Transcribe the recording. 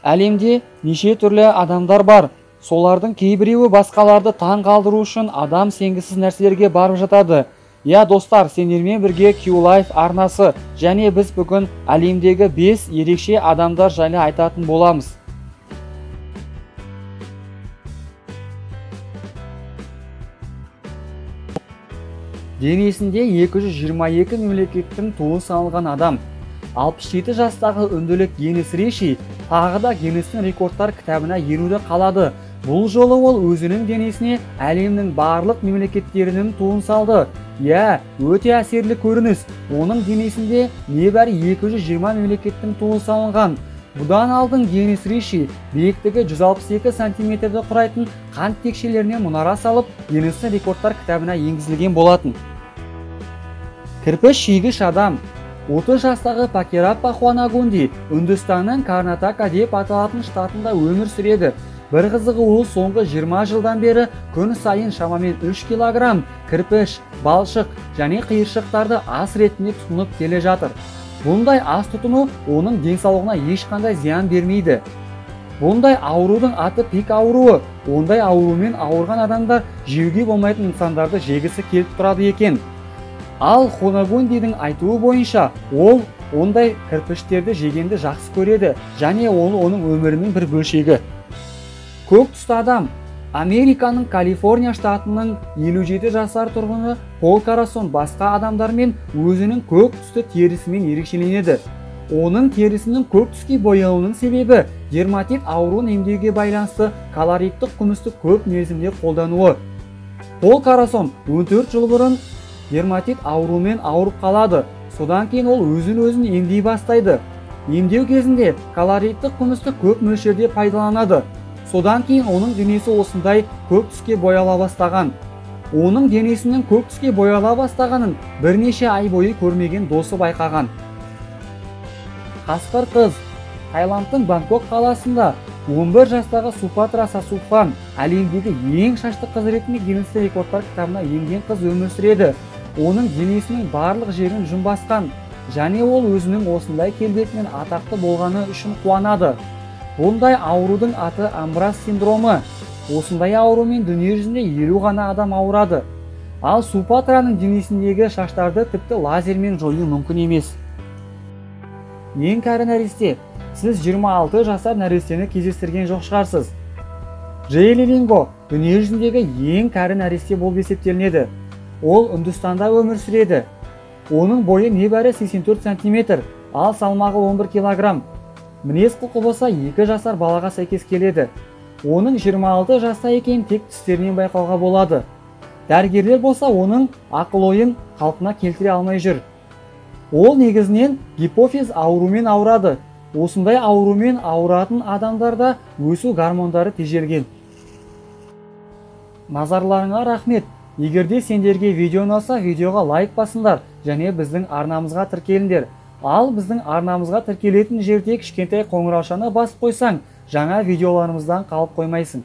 Әлемде неше түрлі адамдар бар. Солардың кейбіреуі басқаларды таң қалдыру үшін адам сенгісіз нәрселерге барып жатады. Я достар, сендермен бірге Q-Life арнасы және біз бүгін әлемдегі 5 ерекше адамдар жайлы айтатын боламыз. Денесінде 222 мемлекеттің туы салынған адам. 67 жастағы үнділік Геннес Риши тағы да Геннестің рекордтар кітабына енуді қалады. Бұл жолы ол өзінің денесіне әлемнің барлық мемлекеттерінің туын салды. Өте әсерлі көрініс. Оның денесінде небәрі 220 мемлекеттің туы салынған. Бұдан алдын Геннес Риши биіктігі 162 сантиметрді құрайтын қант текшелеріне мұнара салып, Геннестің рекордтар кітабына енгізілген болатын. Кірпіш шүйгіш адам. 30 жастағы Пакераппа Хуанагунди Үндістанның Карнатака деп аталатын штатында өмір сүреді. Бір қызығы, ол соңғы 20 жылдан бері күн сайын шамамен 3 килограмм кірпіш, балшық және қиыршықтарды ас ретінде тұтынып келе жатыр. Бұндай ас тұтыну оның денсаулығына ешқандай зиян бермейді. Бұндай аурудың аты пик ауруы. Ондай аурумен ауырған адамдар жеуге болмайтын нысандарды жегісі келіп тұрады екен. Ал Хуанагундидің айтуы бойынша, ол ондай кірпіштерді жегенді жақсы көреді, және ол оның өмірінің бір бөлшегі. Көк түсті адам. Американың Калифорния штатының 57 жасар тұрғыны Пол Карасон басқа адамдармен өзінің көк түсті терісімен ерекшеленеді. Оның терісінің көк түске боялуының себебі дерматит ауруын емдеуге байланысты колоридтік күмісті көп мерзімде қолдануы. Пол Карасон 14 жыл бұрын дерматит ауруымен ауырып қалады. Содан кейін ол өзін емдей бастайды. Емдеу кезінде колоридтік күмісті көп мөлшерде пайдаланады. Содан кейін оның денесі осындай көк түске бояла бастаған. Оның денесінің көк түске бояла бастағанын бірнеше ай бойы көрмеген досы байқаған. Қасқыр қыз. Таиландтың Бангкок қаласында 11 жастағы Супатра Сасупхан әлемдегі ең шашты қыз ретінде Гиннестің рекордтар кітабына енген қыз өмір сүреді. Оның денесінің барлық жерін жүн басқан, және ол өзінің осындай келбетімен атақты болғаны үшін қуанады. Бұндай аурудың аты Амбрас синдромы. Осындай аурумен дүние жүзінде 50 ғана адам ауырады. Ал Супатраның денесіндегі шаштарды тіпті лазермен жою мүмкін емес. Ең кәрі нәресте. Сіз 26 жасар нәрестені кездестірген жоқ шығарсыз. Джейли Линго дүние жүзіндегі ең кәрі нәресте болып есептелінеді. Ол Үндістанда өмір сүреді. Оның бойы небәрі 84 сантиметр, ал салмағы 11 килограмм. Мінез құлқы болса 2 жасар балаға сәйкес келеді. Оның 26 жаста екенін тек тістерінен байқауға болады. Дәрігерлер болса оның ақыл-ойын қалпына келтіре алмай жүр. Ол негізінен гипофиз ауруымен ауырады. Осындай аурумен ауыратын адамдарда өсу гормондары тежелген. Назарларыңа рахмет. Егерде сендерге видео ұнаса, видеоға лайк басыңдар және біздің арнамызға тіркеліңдер. Ал біздің арнамызға тіркелетін жерде кішкентай қоңыраушаны басып қойсаң, жаңа видеоларымыздан қалып қоймайсың.